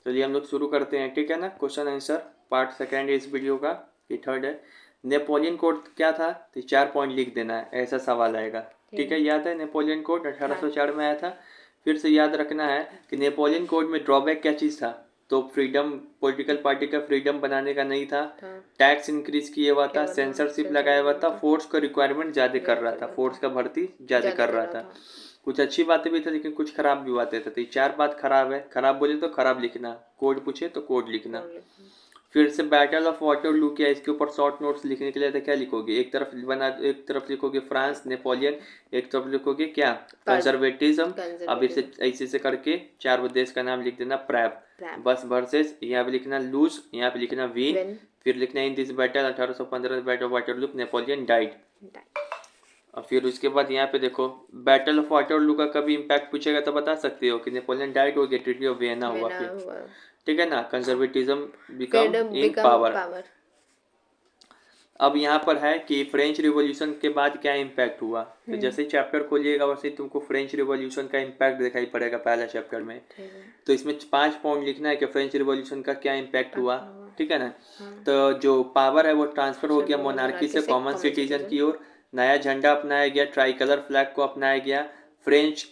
चलिए हम लोग शुरू करते हैं, ठीक है ना। क्वेश्चन आंसर पार्ट सेकेंड है इस वीडियो का, ये थर्ड है। नेपोलियन कोड क्या था, तो 4 पॉइंट लिख देना है, ऐसा सवाल आएगा। ठीक है, याद है नेपोलियन कोड 1804 में आया था। फिर से याद रखना है कि नेपोलियन कोड में ड्रॉबैक क्या चीज़ था, तो फ्रीडम, पॉलिटिकल पार्टी का फ्रीडम बनाने का नहीं था। टैक्स इंक्रीज किया हुआ था, सेंसरशिप लगाया हुआ था, फोर्स का रिक्वायरमेंट ज़्यादा कर रहा था, फोर्स का भर्ती ज़्यादा कर रहा था। कुछ अच्छी बातें भी थी लेकिन कुछ खराब भी बातें थी, तो ये 4 बात खराब है। खराब बोले तो खराब लिखना, कोड पूछे तो कोड लिखना। फिर से बैटल ऑफ वाटरलू किया, इसके ऊपर शॉर्ट नोट्स लिखने के लिए तो क्या लिखोगे, एक तरफ लिखोगे फ्रांस नेपोलियन, एक तरफ लिखोगे क्या, कंजर्वेटिज्म। अब इसे ऐसे से करके 4 देश का नाम लिख देना, प्रैप, बस वर्सेस, यहाँ पे लिखना लूज, यहाँ पे लिखना विन। फिर लिखना in this battle 1815 battle of Waterloo Napoleon died. और फिर उसके बाद यहाँ पे देखो, बैटल ऑफ वाटरलू का कभी इम्पैक्ट पूछेगा तो बता सकते हो कि नेपोलियन डाइड हो गया, ट्रीटी ऑफ वियना हुआ फिर, ठीक है ना। Conservatism become in power. अब यहाँ पर है कि फ्रेंच रिवॉल्यूशन के बाद क्या इम्पैक्ट हुआ, तो जैसे ही चैप्टर खोलिएगा वैसे ही तुमको फ्रेंच रिवॉल्यूशन का इम्पैक्ट दिखाई पड़ेगा पहला चैप्टर में। तो इसमें 5 पॉइंट लिखना है कि फ्रेंच रिवॉल्यूशन का क्या इम्पैक्ट हुआ, ठीक है ना। तो जो पावर है वो ट्रांसफर हो गया मोनार्की से कॉमन सिटीजन की ओर, नया झंडा अपनाया गया, ट्राई कलर फ्लैग को अपनाया गया, फ्रेंच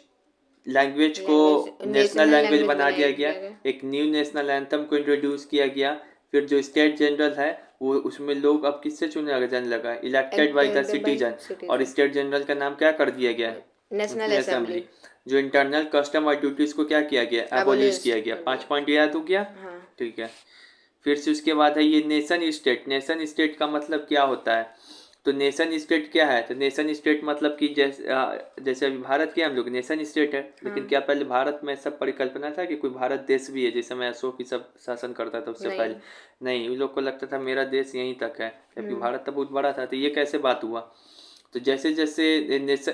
लैंग्वेज को नेशनल लैंग्वेज बना दिया गया, एक न्यू नेशनल एंथम को इंट्रोड्यूस किया गया। फिर जो स्टेट जनरल है वो, उसमें लोग अब किससे चुने जाने लगा, इलेक्टेड बाय द सिटीजन, और स्टेट जनरल का नाम क्या कर दिया गया, नेशनल असेंबली। जो इंटरनल कस्टम और ड्यूटीज को क्या किया गया, एबोलिश किया गया। 5 पॉइंट याद हो गया, ठीक है। फिर से उसके बाद है ये नेशन स्टेट। नेशन स्टेट का मतलब क्या होता है, तो नेशन स्टेट क्या है, तो नेशन स्टेट मतलब कि जैसे अभी भारत के हम लोग नेशन स्टेट है, लेकिन क्या पहले भारत में सब परिकल्पना था कि कोई भारत देश भी है, जैसे मैं अशोक ही सब शासन करता था उससे पहले नहीं, उन लोग को लगता था मेरा देश यहीं तक है, जबकि भारत तो बहुत बड़ा था। तो ये कैसे बात हुआ, तो जैसे जैसे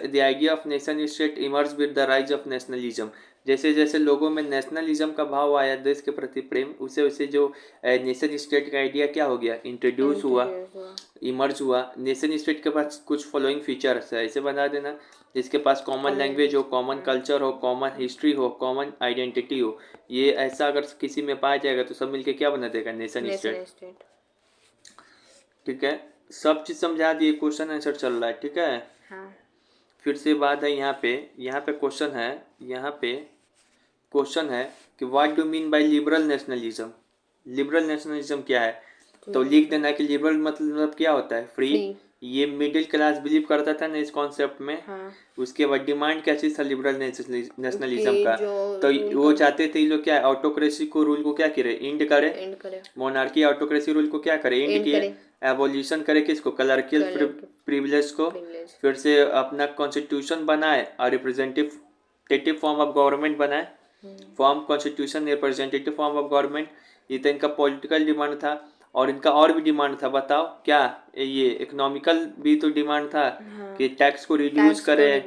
the idea of nation state emerge with the rise of nationalism, जैसे जैसे लोगों में नेशनलिज्म का भाव आया, देश के प्रति प्रेम, उसे उसे जो नेशन स्टेट का आइडिया क्या हो गया, इंट्रोड्यूस हुआ, इमर्ज हुआ। नेशन स्टेट के पास कुछ फॉलोइंग फीचर्स है, ऐसे बना देना, जिसके पास कॉमन लैंग्वेज हो, कॉमन कल्चर हो, कॉमन हिस्ट्री हो, कॉमन आइडेंटिटी हो। ये ऐसा अगर किसी में पाया जाएगा तो सब मिलके क्या बना देगा, नेशन स्टेट, ठीक है। सब चीज समझा दिए, क्वेश्चन आंसर चल रहा है, ठीक है। फिर से बात है यहाँ पे क्वेश्चन है, यहाँ पे क्वेश्चन है कि what do mean bye liberal nationalism. Liberal nationalism क्या है, तो लिख देना कि लिबरल मतलब क्या होता है, फ्री। ये मिडिल क्लास बिलीव करता था ना इस कॉन्सेप्ट में। उसके बाद डिमांड क्या चीज था लिबरल नेशनलिज्म का, तो वो चाहते थे लोग क्या, ऑटोक्रेसी को रूल को क्या करे, इंड करे, मोनार्की ऑटोक्रेसी रूल को क्या करे, इंड किए। एबोल्यूशन करे किसको, कलर्कियल प्रिविलेज को। फिर से अपना कॉन्स्टिट्यूशन बनाए और रिप्रेजेंटेटिव फॉर्म ऑफ गवर्नमेंट बनाए, form constitution representative form of government. ये तो इनका पॉलिटिकल डिमांड था। और इनका और भी डिमांड था, बताओ क्या, ये इकोनॉमिकल भी तो डिमांड था कि टैक्स को रिड्यूस करे,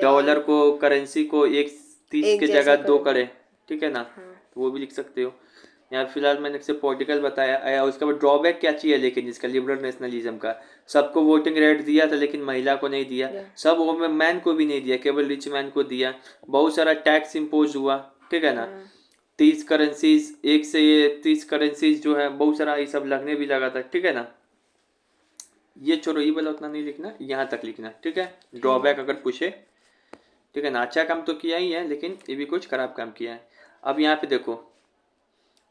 डॉलर को करेंसी को 1.30 के जगह 2 करे, ठीक है ना। तो वो भी लिख सकते हो। यहाँ फिलहाल मैंने इसे पॉलिटिकल बताया। उसके बाद ड्रॉबैक क्या चाहिए लेकिन जिसका लिबरल नेशनलिज्म का, सबको वोटिंग राइट दिया था लेकिन महिला को नहीं दिया, सब वुमेन मैन को भी नहीं दिया, केवल रिच मैन को दिया। बहुत सारा टैक्स इम्पोज हुआ, ठीक है ना। 30 करेंसीज, 1 से 30 करेंसीज जो है, बहुत सारा ये सब लगने भी लगा था, ठीक है ना। ये छोड़ो, ये वाला उतना नहीं लिखना, यहाँ तक लिखना, ठीक है। ड्रॉबैक अगर पूछे, ठीक है ना। अच्छा काम तो किया ही है लेकिन ये भी कुछ खराब काम किया है। अब यहाँ पे देखो,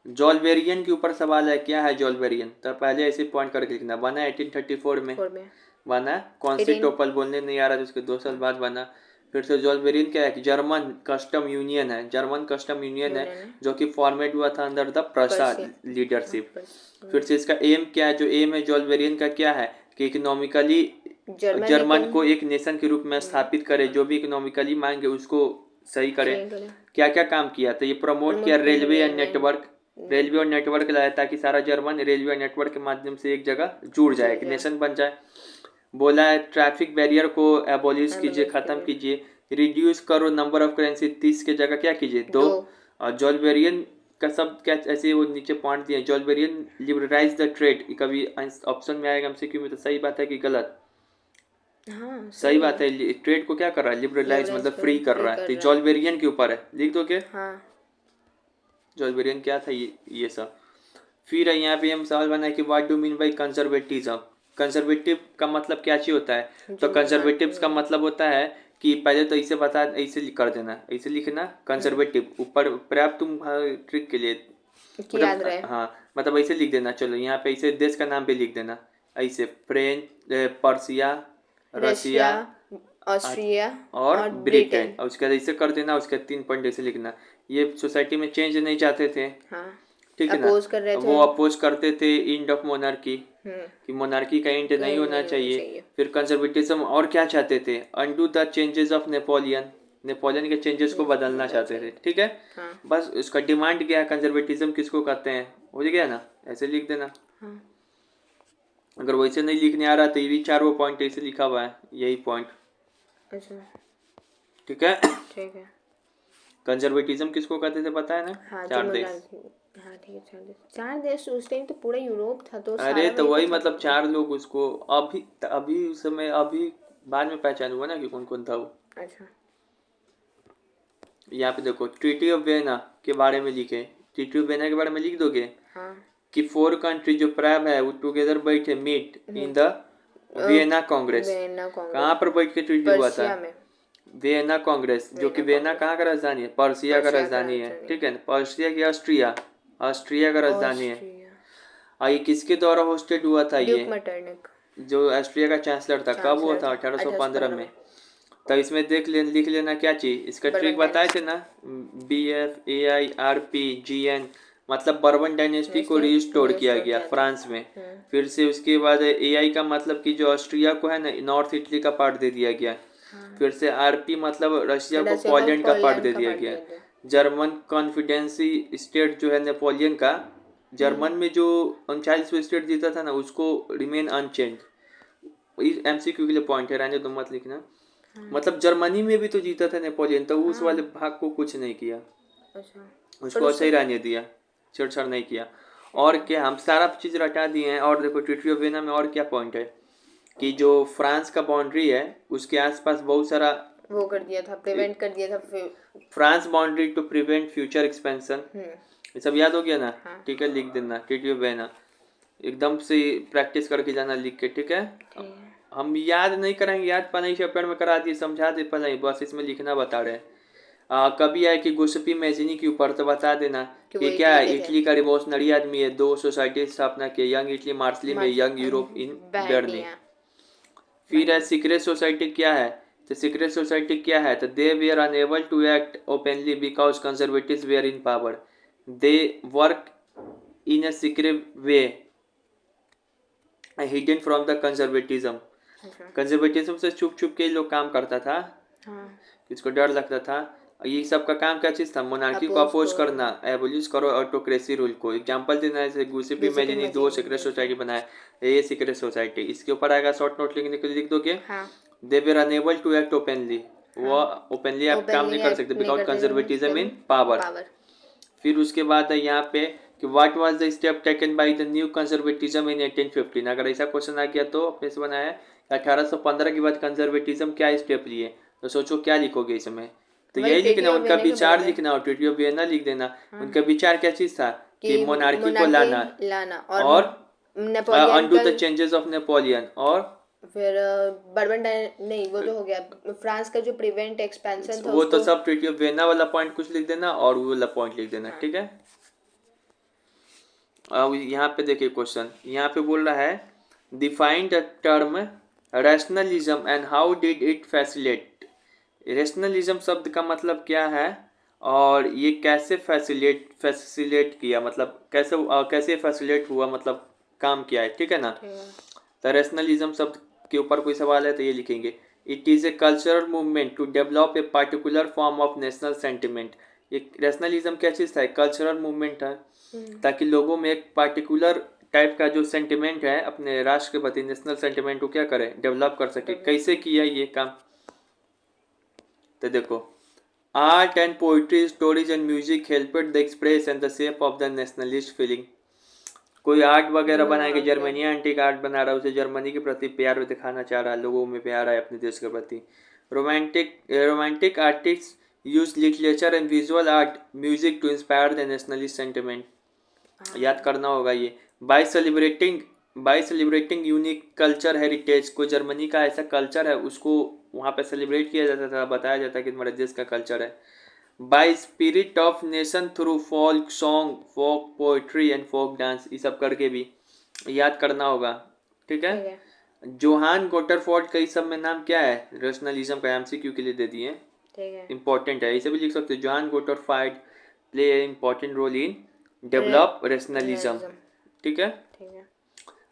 जॉल्वेरियन के ऊपर सवाल है, क्या है जॉल्वेरियन, तो पहले ऐसे पॉइंट करके लिखना। बना 1834 में बना, कॉन्स्टिटोपल बोलने नहीं आ रहा था, उसके 2 साल बाद बना। फिर से जॉल्वेरियन क्या है, जर्मन कस्टम यूनियन है, जर्मन कस्टम यूनियन है जो कि फॉर्मेट हुआ था अंडर द प्रसा लीडरशिप। फिर से इसका एम क्या है, जो एम है जॉल्वेरियन का क्या है कि इकोनॉमिकली जर्मन को एक नेशन के रूप में स्थापित करे, जो भी इकोनॉमिकली मांगे उसको सही करे। क्या क्या काम किया, तो ये प्रमोट किया रेलवे एंड नेटवर्क, रेलवे और नेटवर्क लाया ताकि सारा जर्मन रेलवे और नेटवर्क के माध्यम से एक जगह जुड़ जाए, एक नेशन बन जाए। बोला है ट्रैफिक बैरियर को एबोलिश कीजिए, खत्म कीजिए। रिड्यूस करो नंबर ऑफ करेंसी, 30 के जगह क्या कीजिए, 2। और जॉल्वेरियन का सब क्या ऐसे वो नीचे पॉइंट दिए, जॉल्वेरियन लिबरलाइज द ट्रेड। कभी ऑप्शन में आएगा एमसीक्यू में, तो सही बात है कि गलत, सही बात है। ट्रेड को क्या कर रहा है, लिबरलाइज मतलब फ्री कर रहा है, तो जॉल्वेरियन के ऊपर है, लिख दो के। जॉर्ज क्या था ये सब। फिर यहाँ पे हम सवाल बना है कि what do mean by conservatism. Conservative का मतलब क्या चीज होता है? तो कंजर्वेटिव्स का मतलब होता है कि पहले तो इसे बता, ऐसे कर देना, ऐसे लिखना कंजर्वेटिव, ऊपर पर्याप्त तुम ट्रिक के लिए, याद रहे। हाँ मतलब ऐसे लिख देना। चलो यहाँ पे ऐसे देश का नाम भी लिख देना, ऐसे फ्रेंच, पर्सिया, रसिया, ऑस्ट्रिया और ब्रिटेन, और उसके बाद ऐसे कर देना। उसके 3 पॉइंट ऐसे लिखना। ये सोसाइटी में चेंज नहीं चाहते थे, हाँ, ठीक है ना, अपोज कर रहे थे। वो अपोज करते थे इंड ऑफ मोनार्की, कि मोनार्की का इंड नहीं होना चाहिए। फिर कंजर्वेटिज्म और क्या चाहते थे? Undo the changes of Napoleon, Napoleon के चेंजेस को बदलना चाहते थे, ठीक है। हाँ। बस उसका डिमांड क्या है? कंजर्वेटिज्म किसको कहते हैं, हो गया ना, ऐसे लिख देना। हाँ। अगर वैसे नहीं लिखने आ रहा तो ये भी 4 वो पॉइंट ऐसे लिखा हुआ है, यही पॉइंट, अच्छा ठीक है। ठीक है। कंजर्वेटिज्म किसको कहते थे पता है ना? हाँ, 4 देश। हाँ ठीक है, 4 देश। 4 देश उस टाइम तो पूरा यूरोप था, तो अरे सारा तो वही था मतलब 4 लोग उसको, अभी अभी उस समय, अभी बाद में पहचान हुआ ना कि कौन कौन था वो। अच्छा। यहाँ पे देखो ट्रीटी ऑफ वियना के बारे में लिखे, ट्रीटी ऑफ वियना के बारे में लिख दोगे। हाँ। कि 4 कंट्री जो प्रायब है वो टुगेदर बैठे meet in the Vienna Congress. Vienna Congress कहाँ पर बैठ के ट्रीटी हुआ था? पर्शिया में। वियना कांग्रेस, जो कि वियना कहाँ का राजधानी है? पर्सिया का राजधानी है, ठीक है। पर्सिया की ऑस्ट्रिया, ऑस्ट्रिया का राजधानी है। और ये किसके द्वारा होस्टेड हुआ था? ड्यूक ये मेटरनिख, जो ऑस्ट्रिया का चांसलर था, कब हुआ था? 1815 में। तो इसमें लिख लेना क्या चीज, इसका ट्रिक बताए थे ना, BFAIRPGN, मतलब बर्बन डायनेस्टी को रिस्टोर किया गया फ्रांस में। फिर से उसके बाद AI का मतलब कि जो ऑस्ट्रिया को है ना, नॉर्थ इटली का पार्ट दे दिया गया। फिर से RP मतलब रशिया को पोलैंड का पार्ट दे दिया गया। जर्मन कॉन्फिडेंसी स्टेट जो है नेपोलियन का, जर्मन में जो 39वां स्टेट जीता था ना, उसको रिमेन अनचेंज। MCQ के लिए पॉइंट है, रहने दो मत लिखना। मतलब जर्मनी में भी तो जीता था नेपोलियन, तो उस वाले भाग को कुछ नहीं किया। अच्छा, उसको ऐसे ही रहने दिया, छेड़छाड़ नहीं किया। और क्या, हम सारा चीज रटा दिए हैं। और देखो ट्रीटी ऑफ वियना में और क्या पॉइंट है कि जो फ्रांस का बाउंड्री है उसके आसपास बहुत सारा वो कर दिया था, प्रिवेंट कर दिया था, France boundary to prevent future expansion. ये सब याद हो गया ना? ठीक है, लिख देना ट्रीटी ऑफ वियना, एकदम से प्रैक्टिस करके जाना लिख के, ठीक है। हम याद नहीं करेंगे, याद पहले चैप्टर में करा दिए, समझा दे पहले, बस इसमें लिखना बता रहे हैं। कभी आए कि गुस्पी मैजिनी के ऊपर तो बता देना कि क्या है, इटली का रिवोल्यूशनरी आदमी है, 2 सोसाइटी स्थापना की, यंग इटली मार्सली में, यंग यूरोप इन बर्नी। फिर है सीक्रेट सोसाइटी क्या है? तो सीक्रेट सोसाइटी क्या है? तो they were unable to act openly because conservatives were in power, they work in a secret way hidden from the conservatism. Conservatism से छुप छुप के लोग काम करता था। किसको डर लगता था? ये सब का काम क्या चीज था? मोनार्की को अपोज करना, एबोलिश करो ऑटोक्रेसी रूल को। एग्जांपल देना है, जैसे गुसिपी मैजिनी 2 सीक्रेट सोसाइटी बनाए, ये सीक्रेट सोसाइटी, इसके ऊपर आएगा शॉर्ट नोट लिखने के लिए लिख दोगे। They were enable to act openly, वो ओपनली आप काम नहीं कर सकते बिकॉज कंजर्वेटिज्म इन पावर। फिर उसके बाद है यहाँ पे कि what was the step taken by the new conservatism in 1815। अगर ऐसा क्वेश्चन आ गया तो फिर से बनाया 1815 के बाद कंजर्वेटिज्म क्या स्टेप लिए, तो सोचो क्या लिखोगे इसमें। तो यही लिखना, उनका विचार लिखना, और ट्रीटी ऑफ वियना लिख देना। उनका विचार क्या चीज था? कि मोनार्की को लाना और undo the changes of Napoleon, और फिर बर्बन नहीं, वो तो हो गया फ्रांस का जो प्रिवेंट एक्सपेंशन था, वो तो सब ट्रीटी ऑफ वियना वाला पॉइंट कुछ लिख देना और वो वाला पॉइंट लिख देना, ठीक है। अब यहाँ पे देखिए क्वेश्चन, यहाँ पे बोल रहा है define the term rationalism and how did it facilitate. Rationalism शब्द का मतलब क्या है और ये कैसे फैसिलेट किया, मतलब कैसे फैसिलेट हुआ, मतलब काम किया है, ठीक है ना। तो रैशनलिज्म शब्द के ऊपर कोई सवाल है तो ये लिखेंगे, it is a cultural movement to develop a particular form of national sentiment. ये रैशनलिज्म क्या चीज़ था? कल्चरल मूवमेंट है, ताकि लोगों में एक पार्टिकुलर टाइप का जो सेंटिमेंट है अपने राष्ट्र के प्रति, नेशनल सेंटिमेंट को क्या करे, डेवलप कर सके। कैसे किया ये काम? तो देखो, art and poetry, stories and music helped the express and the shape of the nationalist feeling. कोई आर्ट वगैरह बनाएगा, जर्मनी एंटीक आर्ट बना रहा है, उसे जर्मनी के प्रति प्यार दिखाना चाह रहा है, लोगों में प्यार है अपने देश के प्रति। Romantic artist use literature and visual art music to inspire the nationalist sentiment. याद करना होगा ये। By celebrating unique culture heritage, को जर्मनी का ऐसा कल्चर है उसको वहाँ पे सेलिब्रेट किया जाता था, बताया जाता है कि तुम्हारे देश का कल्चर है। By spirit of nation through folk song, folk poetry and folk dance, ये सब करके भी याद करना होगा। ठीक है। ठीक है। जोहान गोटरफोर्ड का इस सब में नाम क्या है? रेशनलिज्म का, एमसीक्यू के लिए दे दिए, ठीक है। इंपॉर्टेंट है, इसे भी लिख सकते हो। Johann Gottfried play important role in develop rationalism. Nationalism, ठीक है। ठीक है।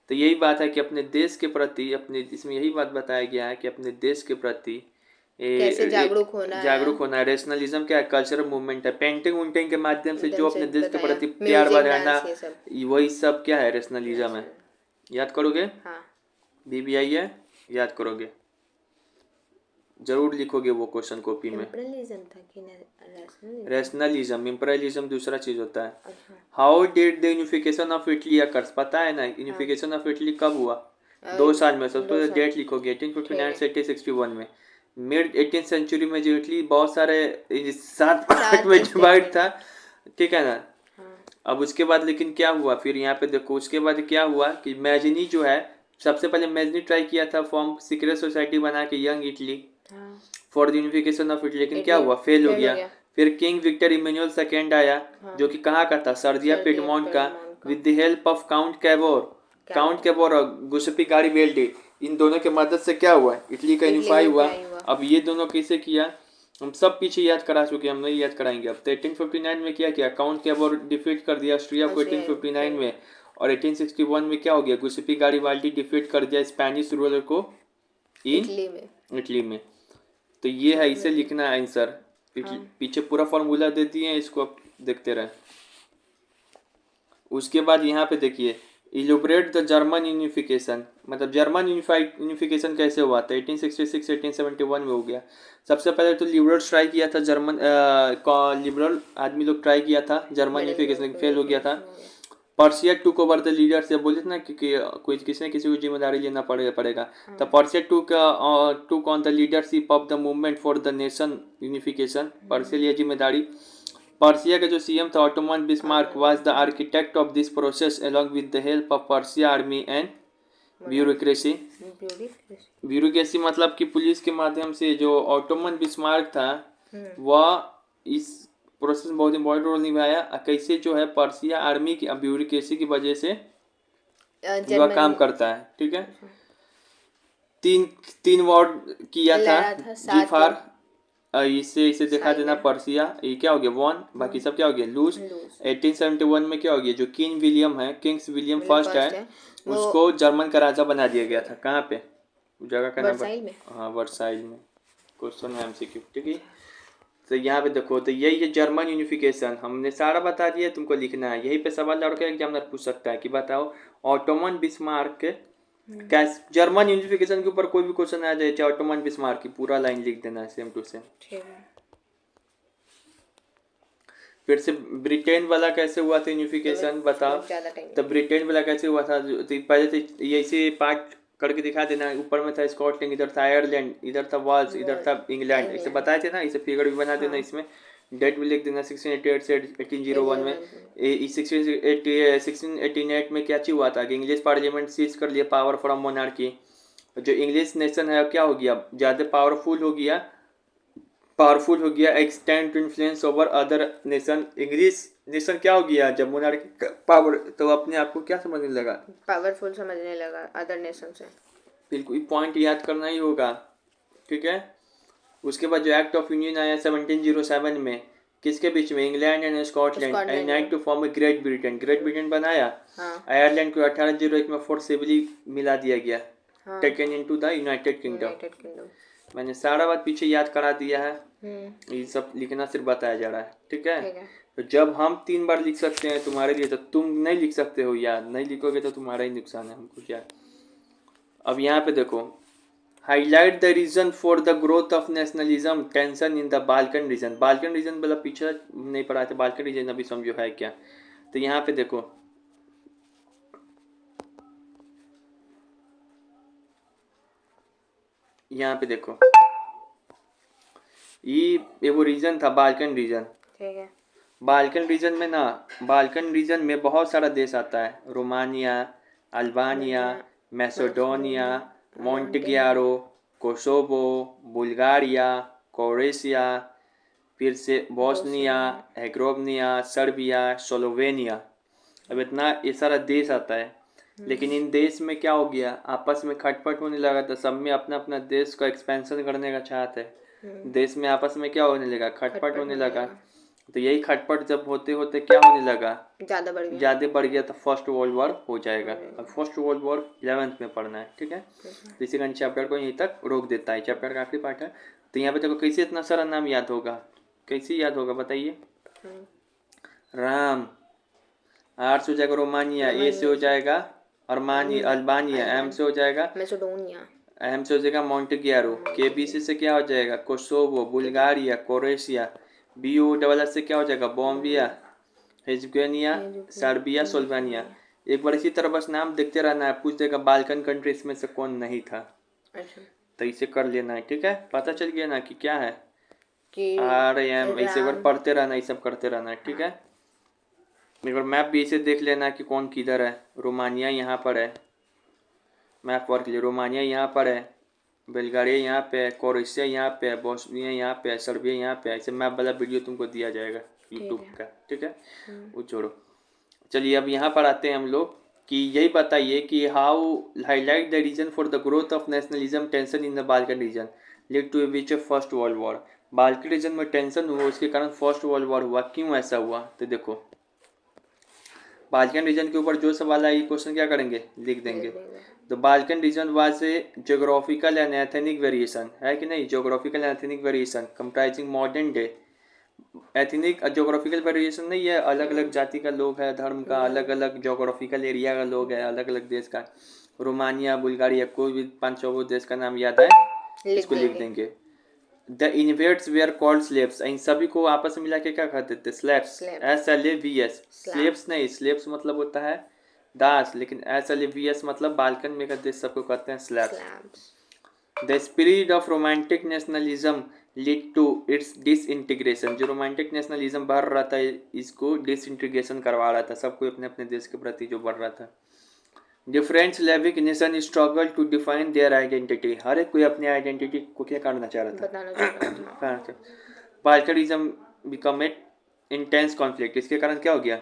तो यही बात है कि अपने देश के प्रति, अपने इसमें यही बात बताया गया है कि अपने देश के प्रति कैसे जागरूक होना है, जागरूक होना है। रेशनलिज्म क्या है? कल्चरल मूवमेंट है। पेंटिंग उंटिंग के माध्यम से जो अपने देश के बताया, प्रति प्यार म्यूजिक बढ़ाना, डांस ये सब। वही सब क्या है? रेशनलिज्म है। याद करोगे? हाँ। बीबीआई है, याद करोगे, जरूर लिखोगे वो क्वेश्चन कॉपी में। इम्पीरियलिज्म था कि नेशनलिज्म? रेशनलिज्म, इम्पीरियलिज्म दूसरा चीज होता है। अच्छा। How did the unification of Italy occurs, पता है ना यूनिफिकेशन ऑफ इटली कब हुआ? 2 साल में। सबसे पहले डेट लिखोगे 1859 से 1861 में। मिड 18th सेंचुरी में जो इटली बहुत सारे 7 पार्ट में डिवाइड था, ठीक है ना। अब उसके बाद लेकिन क्या हुआ फिर यहाँ पे देखो, उसके बाद क्या हुआ कि मैजनी जो है, सबसे पहले मैजनी ट्राई किया था फॉर्म सीक्रेट सोसाइटी बना के young Italy for the unification of Italy, लेकिन क्या हुआ? फेल हो गया। फिर किंग विक्टर इमेनुअल सेकेंड आया, जो कि कहाँ का था? सर्दिया पिडमोंट का, with the help of Count Cavour और गुसेपी गारिबेल्डी, इन दोनों के मदद से क्या हुआ? इटली का यूनिफाई हुआ। अब ये दोनों कैसे किया हम सब पीछे याद करा चुके, हम नहीं याद कराएंगे। अब तो 1859 में क्या किया? काउंट कैबोर डिफीट कर दिया ऑस्ट्रिया को 1859 में, और 1861 में क्या हो गया? गुसेपी गारिबाल्डी डिफीट कर दिया स्पेनिश रूलर को इटली में। तो ये है, इसे लिखना है आंसर। पीछे पूरा फॉर्मूला दे दिए हैं, इसको आप देखते रहे। उसके बाद यहाँ पे देखिए, इलोबरेट द जर्मन यूनिफिकेशन, मतलब जर्मन यूनिफिकेशन कैसे हुआ था? 1866 1871 में हो गया। सबसे पहले तो लिबरल ट्राई किया था, लिबरल आदमी लोग ट्राई किया था जर्मन यूनिफिकेशन, फेल हो गया था। Persia took over the leader से बोले थे ना कि कोई किसी न किसी को जिम्मेदारी लेना पड़ेगा। तो Persia took on the leadership of the movement for the nation unification, Persia लिया जिम्मेदारी। पर्सिया का जो सीएम था Ottoman Bismarck was the architect of this process along with the help of Persia army and bureaucracy. Bureaucracy मतलब कि police के माध्यम से जो ऑटोमन बिस्मार्क था वह इस प्रोसेस में बहुत इंपॉर्टेंट रोल निभाया। कैसे जो है पर्सिया आर्मी की ब्यूरोक्रेसी की वजह से वह काम करता है। ठीक है। तीन वर्ड किया था जी फार, इसे दिखा देना। पर्सिया ये क्या हो गया? वन, बाकी सब क्या हो गया? लूज। 1871 में क्या हो गया? जो किंग विलियम है, किंग्स विलियम फर्स्ट है, उसको जर्मन का राजा बना दिया गया था। कहाँ पे? जगह का नाम? हाँ, वर्साइल में। क्वेश्चन है एमसीक्यू। ठीक है। तो यहाँ पे देखो, तो यही है जर्मन यूनिफिकेशन, हमने सारा बता दिया, तुमको लिखना है। यही पे सवाल लड़का एग्जामिनर पूछ सकता है कि बताओ ऑटोमन बिस्मार्क कैसे, जर्मन यूनिफिकेशन के ऊपर कोई भी क्वेश्चन आ जाए, चाहे ऑटोमन बिस्मार्क की, पूरा लाइन लिख देना है सेम टू सेम। फिर से ब्रिटेन वाला कैसे हुआ था यूनिफिकेशन, बताओ। तो ब्रिटेन वाला कैसे हुआ था? तो पहले तो ये ऐसे पार्ट करके दिखा देना। ऊपर में था स्कॉटलैंड, इधर था आयरलैंड, इधर था वाल्स, इधर था इंग्लैंड, इसे बताए थे ना। इसे फिगर भी बना देना इसमें। डेट भी लिख देना 1688 से 1801 में। 1688 में क्या चीज हुआ था कि इंग्लिश पार्लियामेंट सीज कर लिया पावर फ्रॉम मोनार्की। जो इंग्लिश नेशन है क्या हो गया? ज़्यादा पावरफुल हो गया, extend to influence over other nation. English nation क्या हो गया जब मोनार्की पावर, तो अपने आप को क्या समझने लगा? पावरफुल समझने लगा अदर नेशन से। बिल्कुल, पॉइंट याद करना ही होगा। ठीक है। उसके बाद जो एक्ट ऑफ यूनियन आया 1707 में, किसके बीच में? England and Scotland, unite to form Great Britain. Great Britain बनाया। आयरलैंड को 1801 में फोर्सेबली मिला दिया गया, taken into the United Kingdom. मैंने सारा बात पीछे याद करा दिया है, ये सब लिखना सिर्फ बताया जा रहा है। ठीक है। तो जब हम 3 बार लिख सकते हैं तुम्हारे लिए, तो तुम नहीं लिख सकते हो याद, नहीं लिखोगे तो तुम्हारा ही नुकसान है, हमको क्या। अब यहाँ पे देखो, highlight the reason for the growth of nationalism tension in the Balkan region. Balkan region मतलब पीछे नहीं पढ़ा था, बाल्कन रीजन अभी समझो है क्या। तो यहाँ पे देखो, ये वो रीजन था बाल्कन रीजन। ठीक है। बाल्कन रीजन में बहुत सारा देश आता है, Romania, Albania, Romania, Macedonia, Montenegro, Montenegro, Kosovo, Bulgaria, Croatia, फिर से बोस्निया, बोस्निया, हेग्रोविनिया, सर्बिया, स्लोवेनिया। अब इतना ये सारा देश आता है, लेकिन इन देश में क्या हो गया, आपस में खटपट होने लगा, तो सब में अपना अपना देश का एक्सपेंशन करने का चाहते हैं। देश में आपस में क्या होने लगा, खटपट होने लगा। तो यही खटपट जब होते होते क्या होने लगा, ज़्यादा बढ़ गया, तो फर्स्ट वर्ल्ड वॉर हो जाएगा। अब फर्स्ट वर्ल्ड वॉर 11th में पढ़ना है, ठीक है। तो इसी कारण चैप्टर को यहीं तक रोक देता है, चैप्टर का आखिरी पार्ट है। तो यहाँ पे देखो कैसे इतना सारा नाम याद होगा, कैसे याद होगा बताइए। राम, आर से हो जाएगा रोमानिया, ए से हो जाएगा अल्बानिया, एम से हो जाएगा मैसेडोनिया, एम से हो जाएगा मोंटेग्यारो, के बी सी से क्या हो जाएगा Kosovo, Bulgaria, Croatia, B U double S से क्या हो जाएगा बोम्बिया, हेज़गोविना, सर्बिया, स्लोवेनिया। एक बार इसी तरह बस नाम देखते रहना है, पूछ देगा बाल्कन कंट्रीज में से कौन नहीं था। अच्छा, तो इसे कर लेना है, ठीक है। पता चल गया ना कि क्या है कि RM, इसे एक बार पढ़ते रहना, ये सब करते रहना है, ठीक है। एक बार मैप भी इसे देख लेना कि कौन किधर है। रोमानिया यहाँ पर है, मैप वर्क के लिए रोमानिया यहाँ पर है, बुल्गारिया यहाँ पे है, क्रोएशिया यहाँ पे है, बोस्निया यहाँ पे है, सर्बिया यहाँ पे है। ऐसे मैप वाला वीडियो तुमको दिया जाएगा यूट्यूब का, ठीक है। वो छोड़ो, चलिए अब यहाँ पर आते हैं हम लोग कि यही बताइए कि how highlight the reason for the growth of nationalism tension in the Balkan region lead to which First World War. Balkan region में टेंशन हुआ, उसके कारण फर्स्ट वर्ल्ड वॉर हुआ, क्यों ऐसा हुआ। तो देखो बाल्कन रीजन के ऊपर जो सवाल है ये क्वेश्चन क्या करेंगे, लिख देंगे। The Balkan reason was a geographical and ethnic variation, है कि नहीं, geographical and ethnic variation comprising modern day. Ethnic geographical variation नहीं है, अलग अलग जाति का लोग है, धर्म का, अलग अलग ज्योग्राफिकल एरिया का लोग है, अलग अलग देश का। रोमानिया, बुल्गारिया, कोई भी 5-6 देश का नाम याद है, इसको लिख देंगे। द इन्वेट्स वेयर कॉल्ड स्लेव्स, इन सभी को आपस में मिला के क्या कहते थे, स्लेव्स, SLAVS। स्लेव्स नहीं, स्लेव्स मतलब होता है दास, लेकिन SLAVS मतलब बाल्कन में का देश सबको कहते हैं Slavs. The spirit of romantic nationalism lead to its disintegration, जो रोमांटिक नेशनलिज्म बढ़ रहा था इसको डिसइंटीग्रेशन करवा रहा था, सबको अपने अपने देश के प्रति जो बढ़ रहा था। Different Slavic nation struggle to define their identity, हर एक कोई अपनी आइडेंटिटी को क्या करना चाह रहा था, बाल्कनिज्म बिकम ए इंटेंस कॉन्फ्लिक्ट, इसके कारण क्या हो गया,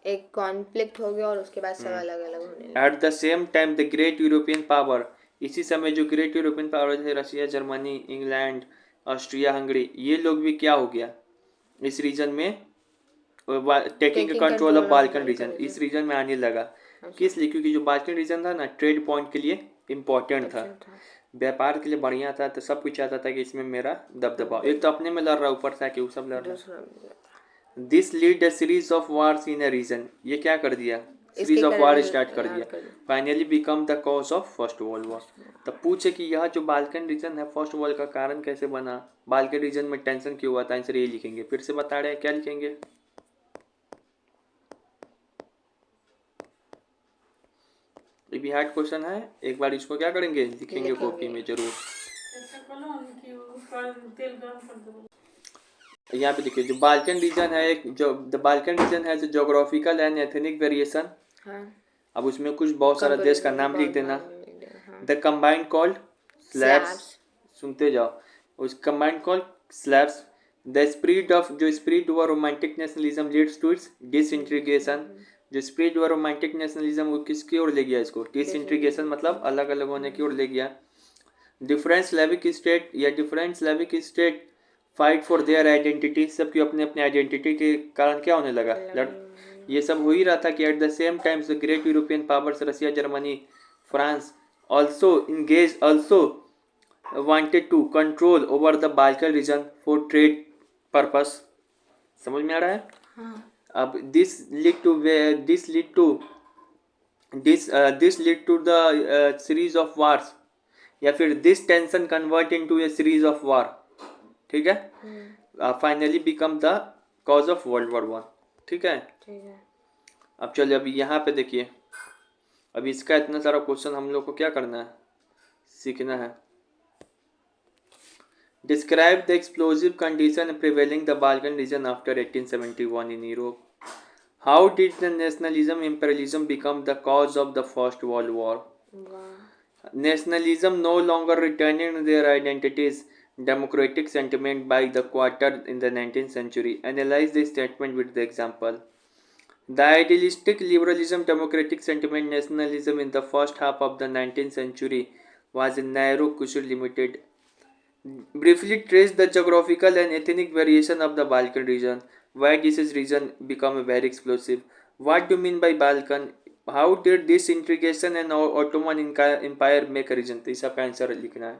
एक कॉन्फ्लिक्ट हो गया और उसके बाद सब अलग अलग होने लगे। Eight the same time the great European power, इसी समय जो ग्रेट यूरोपियन पावर थे, Russia, Germany, England, Austria, Hungary, ये लोग भी क्या हो गया इस रीजन में taking control of Balkan reason, इस रीजन में आने लगा। किस लिए, क्योंकि जो बाल्कन रीजन था ना ट्रेड पॉइंट के लिए इम्पोर्टेंट था, व्यापार के लिए बढ़िया था, तो सब कुछ चाहता था कि इसमें मेरा दबदबा, एक तो अपने में लड़ रहा ऊपर से आके वो सब लड़ रहा। This lead a series of wars in a region, ये क्या कर दिया, सीरीज ऑफ वार स्टार्ट कर दिया, finally become the cause of first World war. तब पूछे कि यह जो बाल्कन रीजन है फर्स्ट वर्ल्ड का कारण कैसे बना, बाल्कन रीजन में टेंशन क्यों हुआ था, आंसर ये लिखेंगे। फिर से बता रहे हैं क्या लिखेंगे, ये भी हार्ड क्वेश्चन है, एक बार इसको क्या करेंगे, लिखेंगे कॉपी में जरूर। यहाँ पे देखिए जो बाल्कन रीजन है, एक जो द बाल्कन रीजन है जो ज्योग्राफिकल एंड एथनिक वेरिएशन, अब उसमें कुछ बहुत सारा देश का नाम लिख देना। द कंबाइंड कॉल्ड स्लैब्स, सुनते जाओ, उस combined called Slavs. The spirit of, जो स्प्रिट हुआ romantic nationalism leads to its disintegration, जो स्प्रिट हुआ रोमांटिक नेशनलिज्म वो किसकी ओर ले गया इसको, डिसइंटीग्रेशन मतलब अलग अलग होने की ओर ले गया। डिफरेंट स्लेविक स्टेट या different Slavic state fight for their identity, सबकी अपने अपने आइडेंटिटी के कारण क्या होने लगा, ये सब हो ही रहा था कि eight the same times the great European powers Russia, Germany, France also wanted to control over the Balkan region for trade purpose, समझ में आ रहा है। अब this lead to the series of wars, या फिर this tension convert into a series of war, ठीक है, finally become the cause of world war 1, ठीक है। अब चलिए अभी यहाँ पे देखिए, अभी इसका इतना सारा क्वेश्चन हम लोग को क्या करना है, सीखना है। Describe the explosive condition prevailing the Balkan region after 1871 in Europe. How did the nationalism imperialism become the cause of the First World War? Wow. Nationalism no longer retaining their identities, democratic sentiment by the quarter in the 19th century. Analyze the statement with the example. The idealistic liberalism, democratic sentiment, nationalism in the first half of the 19th century was a narrow, crucial, limited. Briefly trace the geographical and ethnic variation of the Balkan region. Why this region become very explosive? What do you mean by Balkan? How did this integration and Ottoman Empire make a region? तो इसका answer लिखना है.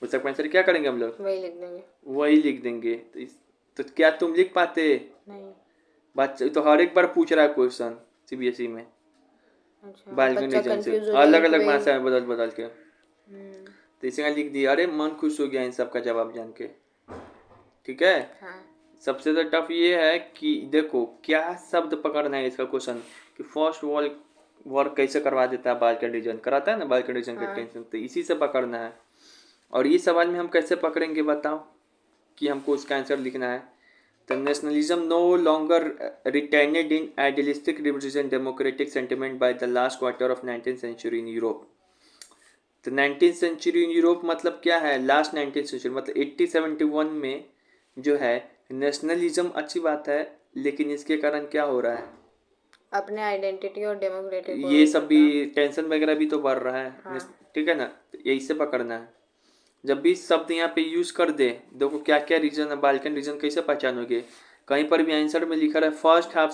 उसका answer क्या करेंगे हम लोग? वही लिख देंगे. वही लिख देंगे. तो क्या तुम लिख पाते? नहीं. बच्चे तो हर एक बार पूछ रहा है क्वेश्चन सीबीएसई में. अच्छा. बालकन बच्चा रीजन से कंफ्यूज हो अलग जाएगा कि अलग भाई. भाषा में बदल बदल के. हम्म. तो इसका लिख दिया. अरे मन खुश हो गया इन सब का जवाब जान के. ठीक है. हाँ. सबसे तो टफ ये है कि देखो क्या शब्द पकड़ना है इसका क्वेश्चन कि फर्स्ट वर्ल्ड वॉर कैसे करवा देता है बाल्कन रीजन. कराता है ना बाल्कन रीजन का टेंशन. तो इसी से पकड़ना है. और ये सवाल में हम कैसे पकड़ेंगे बताओ कि हमको उसका आंसर लिखना है. The nationalism no longer retained in idealistic liberalism democratic sentiment by the last quarter of 19th century in Europe. तो 19th century in Europe मतलब क्या है? लास्ट 19th century मतलब 1871 में जो है नेशनलिज्म अच्छी बात है, लेकिन इसके कारण क्या हो रहा है? अपने आइडेंटिटी और डेमोक्रेटिक ये सब भी टेंशन वगैरह भी तो बढ़ रहा है. हाँ. ठीक है ना. यही से पकड़ना है. जब भी शब्द यहाँ पे यूज कर दे, देखो क्या क्या रीजन है. बाल्कन रीजन कैसे पहचानोगे? कहीं पर भी आंसर में लिखा रहा है first half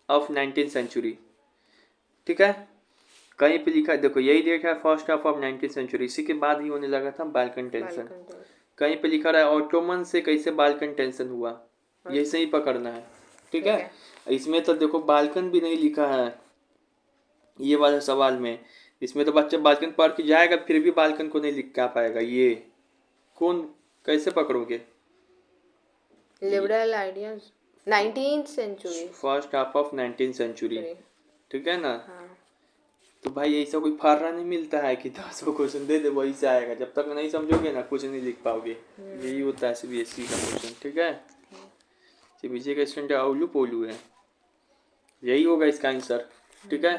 of 19th century. ठीक है. कहीं पे लिखा है देखो यही डेट है first half of 19th century. इसी के बाद ही होने लगा था बाल्कन टेंशन. कहीं पे लिखा रहा है ऑटोमन से कैसे बाल्कन टेंशन हुआ. यही से ही पकड़ना है. ठीक है. इसमें तो देखो बाल्कन भी नहीं लिखा है ये वाले सवाल में. इसमें तो बच्चे बाल्कन पढ़ के जाएगा फिर भी बाल्कन को नहीं लिख पाएगा. ये कौन कैसे पकड़ोगे? Liberal ideas 19th century first half of 19th century. ठीक है ना. हाँ. तो भाई ऐसा कोई फार्रा नहीं मिलता है कि 10 क्वेश्चन दे दे वही से आएगा. जब तक नहीं समझोगे ना कुछ नहीं लिख पाओगे. यही होता है सीबीएसई का क्वेश्चन. ठीक है. सीबीएसई का स्टूडेंट अवलू पोलू है. यही होगा इसका आंसर. ठीक है.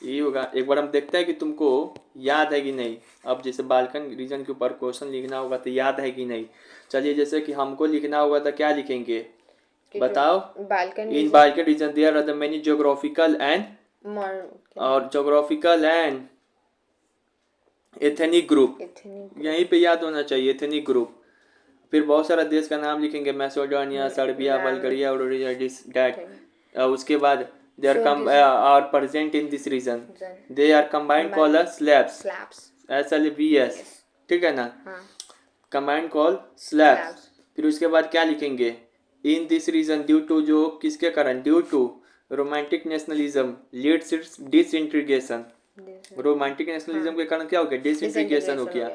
यही होगा. एक बार हम देखते हैं कि तुमको याद है कि नहीं. अब जैसे बाल्कन रीजन के ऊपर क्वेश्चन लिखना होगा तो याद है कि नहीं. चलिए जैसे कि हमको लिखना होगा तो क्या लिखेंगे बताओ. In Balkan region there are the many geographical and और ज्योग्राफिकल एंड एथनिक ग्रुप. यहीं पे याद होना चाहिए एथनिक ग्रुप. फिर बहुत सारा देश का नाम लिखेंगे. मैसेडोनिया, सर्बिया, बल्गारिया और दैट. उसके बाद they are present in this region. They are combined called as slabs. SLBS. ठीक है ना. combined called slabs. फिर उसके बाद क्या लिखेंगे in this region due to जो किसके कारण due to romantic nationalism leads its disintegration. Romantic nationalism के कारण क्या हो गया? डिसइंटीग्रेशन हो गया.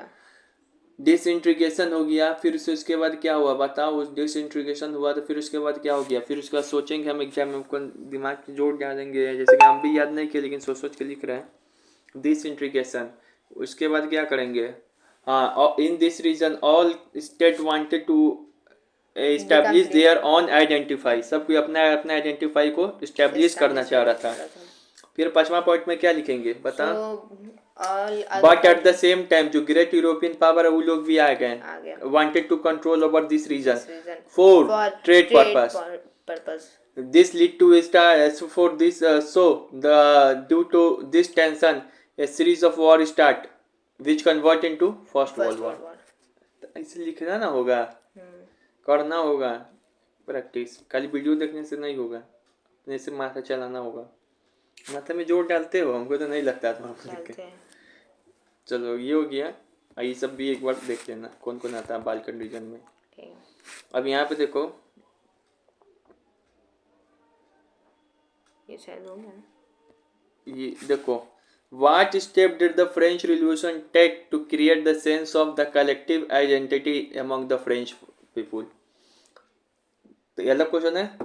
डिसइंटीग्रेशन हो गया. फिर उसके बाद क्या हुआ बताओ. उस डिसइंटीग्रेशन हुआ तो फिर उसके बाद क्या हो गया? फिर उसके बाद सोचेंगे हम एग्जाम में दिमाग की जोड़ डालेंगे. जैसे कि हम भी याद नहीं किए लेकिन सोच के लिख रहे हैं डिसइंटीग्रेशन. उसके बाद क्या करेंगे? हाँ. In this region all state wanted to establish their own identify. सब कोई अपना अपना आइडेंटिफाई को एस्टैब्लिश करना चाह रहा था. फिर 5वां पॉइंट में क्या लिखेंगे बता. But at the same time जो ग्रेट यूरोपियन पावर है वो लोग भी आ गए. Wanted to control over this region for trade purpose. This lead to for this so the due to this tension a series of war start which convert into First World War. ऐसे लिखना ना होगा. करना होगा practice. खाली video देखने से नहीं होगा. अपने से माथा चलाना होगा. माथा में जोर डालते हो. हमको तो नहीं लगता था. चलो ये हो गया. ये सब भी एक बार देख लेना कौन कौन आता है बाल्कन रीजन में. अब यहाँ पे देखो ये देखो. What step did the French Revolution take to create the sense of the collective identity among the French people? तो ये अलग क्वेश्चन है.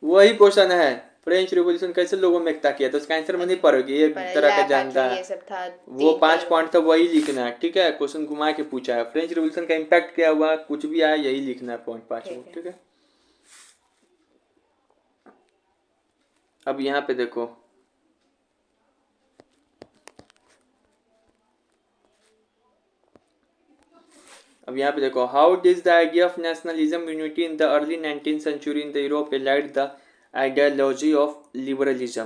वही क्वेश्चन है. फ्रेंच रिवॉल्यूशन कैसे लोगों में एकता किया, तो उसका आंसर में नहीं पढ़ोगे, ये तरह का जानता है। ये सब था वो 5 3 पॉइंट था, वही लिखना है, ठीक है। क्वेश्चन घुमा के पूछा है, फ्रेंच रिवॉल्यूशन का इम्पैक्ट क्या हुआ, कुछ भी आया यही लिखना है, पॉइंट 5 को, ठीक है। अब यहाँ पे देखो, how does the idea of nationalism unity in the early 19th century in the Europe allied the ideology of liberalism.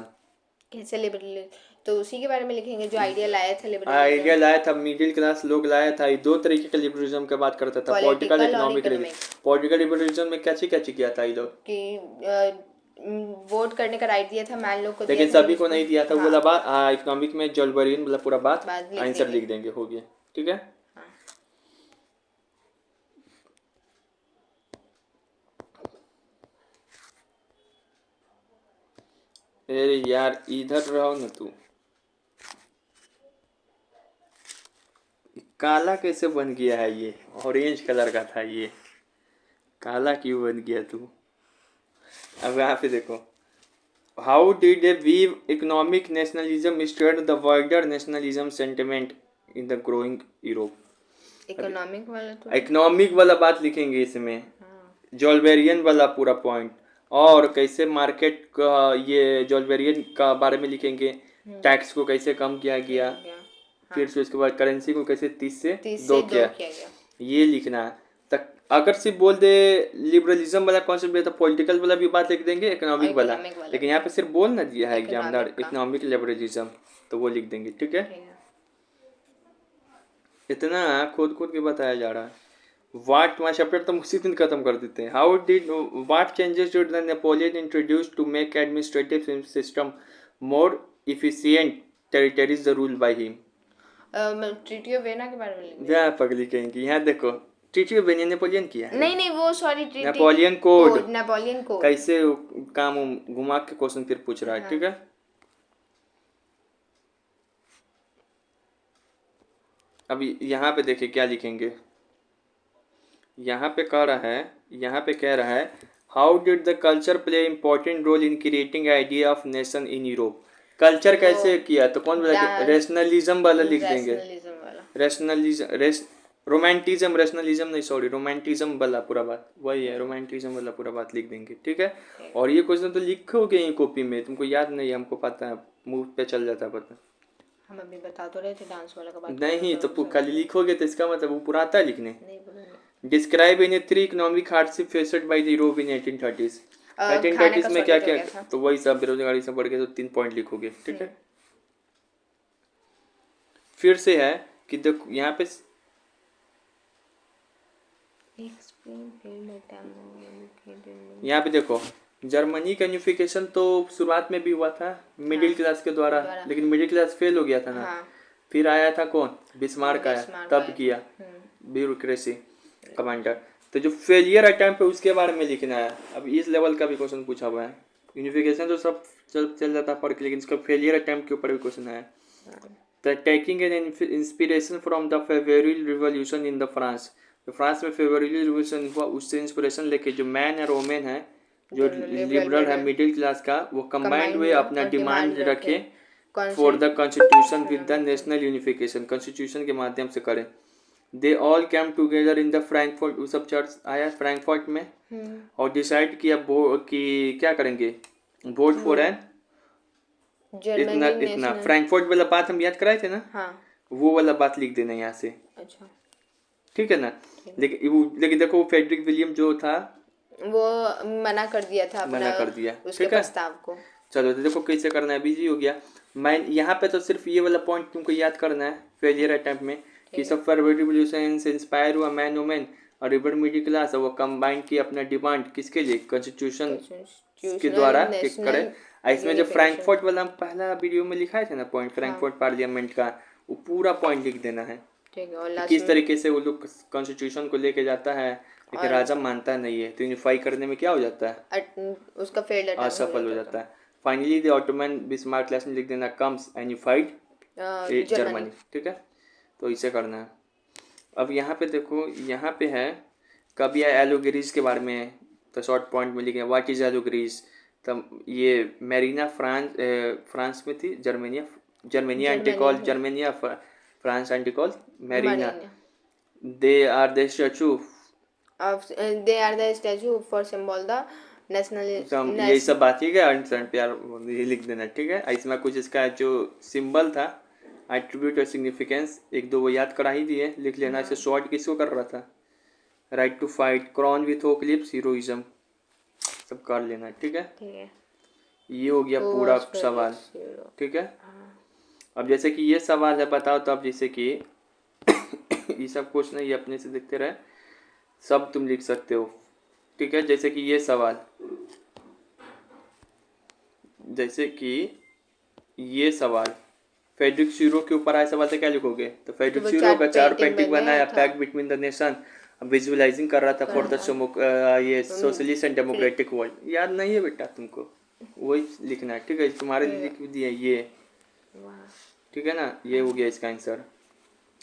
कैसे लिबरल, तो उसी के बारे में लिखेंगे जो आइडिया लाया था लिबरलिज्म। आइडिया लाया था मिडिल क्लास लोग लाया था, ये 2 तरीके का लिबरलिज्म की बात करता था, पॉलिटिकल पॉलिटिकल और इकोनॉमिक। इकोनॉमिक, पॉलिटिकल लिबरलिज्म में क्या किया था ये लोग, कि वोट करने का राइट दिया था मैन लोग को, दिया लेकिन था सभी को नहीं दिया था। हाँ, बोला बात इकोनॉमिक में जॉल्बरियन बोला पूरा बात बाद लिख आंसर देंगे। लिख देंगे, हो गया, ठीक है। हाँ। अरे यार इधर रहो ना तू, काला कैसे बन गया है, ये ऑरेंज कलर का था, ये काला क्यों बन गया तू। अब यहाँ पे देखो, how did a weave economic nationalism stirred the wider nationalism sentiment in the growing Europe. Economic वाला तो इकोनॉमिक वाला बात लिखेंगे इसमें, हाँ, जॉल्बेरियन वाला पूरा पॉइंट, और कैसे मार्केट का ये जॉल्बेरियन का बारे में लिखेंगे, टैक्स को कैसे कम किया गया, फिर से उसके बाद करेंसी को कैसे 30 से 2 किया गया। ये लिखना है। तक अगर सिर्फ बोल दे लिबरलिज्म वाला कॉन्सेप्ट है तो पॉलिटिकल वाला भी बात लिख देंगे, इकोनॉमिक वाला, लेकिन यहाँ पे सिर्फ बोल ना दिया है एग्जामिनर इकोनॉमिक लिबरलिज्म, तो वो लिख देंगे, ठीक है। इतना खोद खोद के बताया जा रहा है। वाट माई चैप्टर तो उसी दिन खत्म कर देते हैं। How did what changes did the Napoleon introduce to make administrative system more efficient territories the rule by him. Treaty of Vienna के बारे में लिखेंगे। क्या पगली कहेंगी, यहाँ देखो ट्रीटी ऑफ वेना नेपोलियन किया है, नहीं वो sorry, Napoleon code, Napoleon code कैसे काम घुमा के क्वेश्चन फिर पूछ रहा है, ठीक है। अभी यहाँ पे देखिए क्या लिखेंगे, यहाँ पे कह रहा है how did the culture play important role in creating idea of nation in Europe. Culture कैसे किया, तो कौन बोला, रेशनलिज्म वाला लिख देंगे, रेशनलिज्म नहीं सॉरी रोमांटिज्म वाला पूरा बात वही है, रोमांटिज्म वाला पूरा बात लिख देंगे, ठीक है। और ये क्वेश्चन तो लिखोगे ही कॉपी में, तुमको याद नहीं, हमको पता है, मुंह पे चल जाता है पता। हम अभी बता तो रहे थे डांस वाला का बात नहीं तो खाली लिखोगे तो इसका मतलब वो पूरा आता है लिखने। Describe in 3 economic hardship faced by the Europe in 1830। 1830 में क्या क्या, तो वही सब बेरोजगारी से बढ़ गया, तो 3 पॉइंट लिखोगे, ठीक है। फिर से है कि देखो यहाँ पे देखो जर्मनी का यूनिफिकेशन तो शुरुआत में भी हुआ था मिडिल क्लास के द्वारा, लेकिन मिडिल क्लास फेल हो गया था ना। फिर आया था कौन, बिस्मार्क आया, तब किया ब्यूरोक्रेसी कमांडर। तो जो फेलियर अटेम्प्ट है उसके बारे में लिखना है। अब इस लेवल का भी क्वेश्चन पूछा हुआ है, यूनिफिकेशन तो सब चल जाता है पढ़ के, लेकिन इसका फेलियर अटेम्प्ट के ऊपर भी क्वेश्चन है। Taking an inspiration from the February revolution in the France, तो फ्रांस में फेब्रुअरी रिवॉल्यूशन हुआ, उससे इंस्पिरेशन लेके जो मैन और वोमेन है, जो लिबरल है मिडिल क्लास का, वो कंबाइंड हुए अपना डिमांड रखे for the constitution with the national unification, constitution के माध्यम से करें। They all came together in the Frankfurt, वो सब चर्च आया फ्रैंकफर्ट में, और डिसाइड किया कि क्या करेंगे, वोट फॉर एन इतना फ्रैंकफर्ट वाला बात हम याद कराए थे ना, वो वाला बात लिख देना यहाँ से, अच्छा ठीक है ना। लेकिन देखो फेडरिक विलियम जो था वो मना कर दिया था, मना कर दिया उसके प्रस्ताव को। चलो तो देखो कैसे करना है, बिजी हो गया मैं। यहाँ पे तो सिर्फ ये वाला पॉइंट तुमको याद करना है फेलियर अटेम्प्ट में, कि सब फेब्रुअरी रिवॉल्यूशन से इंस्पायर हुआ मैन वुमेन और रिबल मिडिल क्लास, और वो कंबाइन की अपना डिमांड किसके लिए, कॉन्स्टिट्यूशन के द्वारा करें। इसमें जो फ्रैंकफर्ट वाला हम पहला वीडियो में लिखा थे ना पॉइंट, फ्रैंकफर्ट पार्लियामेंट का, वो पूरा पॉइंट लिख देना है, किस तरीके से वो लोग कॉन्स्टिट्यूशन को लेके जाता है, लेकिन राजा मानता नहीं है, तो यूनिफाई करने में क्या हो जाता है, उसका फेल्ड अटेम्प्ट असफल हो जाता है। Finally the Ottoman Bismarck class में लिख देना कम्स एंड यूनिफाइड जर्मनी, ठीक है। तो इसे करना है। अब यहाँ पे देखो, यहाँ पे है कभी एलोगेरीज के बारे में, तो शॉर्ट पॉइंट में लिखे व्हाट इज एलोगेरीज, तब ये मेरीना फ्रांस में थी, जर्मनिया जर्मनिया जर्मनी एंटिकॉल में जर्मनिया फ्रांस एंटिकॉल Marianne Marianne they are the statue of they are the statue for symbol the national यही सब बात ही क्या प्यार ये लिख देना, ठीक है। इसमें कुछ इसका जो सिंबल था, एट्रीब्यूट और सिग्निफिकेंस एक दो वो याद करा ही दिए, लिख लेना। इसे शॉर्ट किसको कर रहा था, right to fight, crown with oak leaves, heroism, सब कर लेना, ठीक है। ठीक है। ये हो गया पूरा सवाल, ठीक है। अब जैसे कि ये सवाल है, बताओ तो अब जैसे कि ये सब कुछ नहीं, ये अपने से देखते रहे, सब तुम लिख सकते हो, ठीक है। जैसे कि ये सवाल, जैसे कि ये सवाल फेड्रिक शीरो के ऊपर आया सवाल से क्या लिखोगे, तो फेड्रिक शीरो का 4 पेंटिंग बनाया, pact between the nation, visualising कर रहा था फॉर द ये सोशलिस्ट एंड डेमोक्रेटिक वर्ल्ड। याद नहीं है बेटा तुमको, वही लिखना है, ठीक है। तुम्हारे लिए लिख दिया ये, ठीक है ना। ये हो गया इसका आंसर।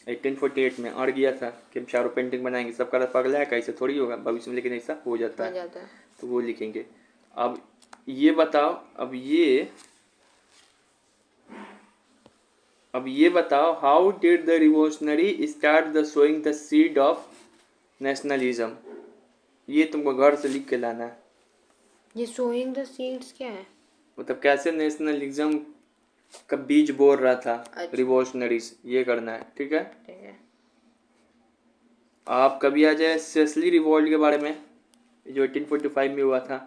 1848 में और गया था कि हम चारों पेंटिंग बनाएंगे, सबका पगला है, कैसे थोड़ी होगा भविष्य में, लेकिन ऐसा हो जाता है, तो वो लिखेंगे। अब ये बताओ, अब ये बताओ, how did the revolutionary start the sowing the seed of nationalism. ये तुमको घर से लिख के लाना है। ये सोइंग द सीड्स क्या है, मतलब कैसे नेशनलिज्म का बीज बोर रहा था रिवोल्यूशनरीज, ये करना है, ठीक है। ठीक है। आप कभी आ जाए सेसली रिवॉल्ट के बारे में, जो 1845 में हुआ था,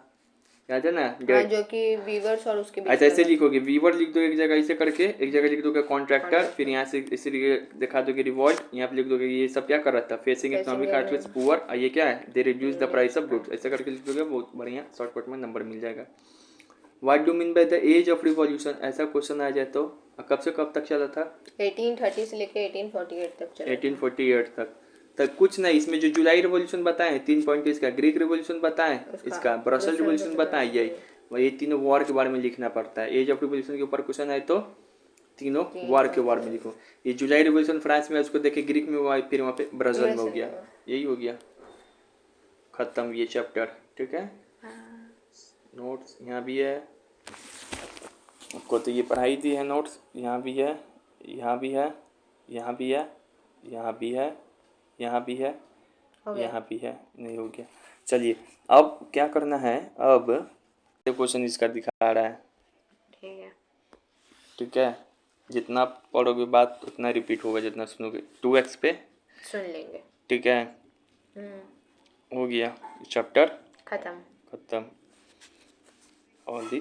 याद है ना, जो कि वीवर्स और उसके बीच अच्छा ऐसे लिखोगे, वीवर लिख दो एक जगह ऐसे करके, एक जगह लिख दोगे कॉन्ट्रैक्टर, फिर यहाँ से इसे दिखा दोगे रिवॉल्ट, यहाँ पे लिख दोगे ये सब क्या कर रहा था, फेसिंग इकोनॉमिक हार्डवेयर पुअर, और ये क्या है, they reduce the price of goods, ऐसा करके लिख दोगे, बहुत बढ़िया शॉर्टकट में नंबर मिल जाएगा। What do mean by the age of revolution, ऐसा क्वेश्चन आ जाए तो कब से कब तक चला था, 1830 से लेके 1848 तक चला। 1848 तक कुछ नहीं। इसमें जो जुलाई रिवॉल्यूशन बताएं 3 पॉइंट, इसका ग्रीक रिवॉल्यूशन बताएं, इसका ब्रसल रिवॉल्यूशन बताएं, यही ये तीनों वॉर के बारे में लिखना पड़ता है। एज ऑफ रिवॉल्यूशन के ऊपर क्वेश्चन आए तो तीनों वॉर के बारे में लिखो। ये जुलाई रिवॉल्यूशन फ्रांस में, उसको देखे ग्रीक में हुआ, फिर वहाँ पे ब्राजील में हो गया, यही हो गया, खत्म ये चैप्टर, ठीक है। नोट्स यहाँ भी है, आपको तो ये पढ़ाई दी है, नोट्स यहाँ भी है, यहाँ भी है, यहाँ भी है, यहाँ भी है, यहाँ भी है, यहाँ भी है, नहीं हो गया। चलिए अब क्या करना है, अब क्वेश्चन इसका दिखा रहा है, ठीक है, ठीक है। जितना पढ़ोगे बात उतना रिपीट होगा, जितना सुनोगे 2x पे सुन लेंगे, ठीक है। हो गया चैप्टर खत्म। All the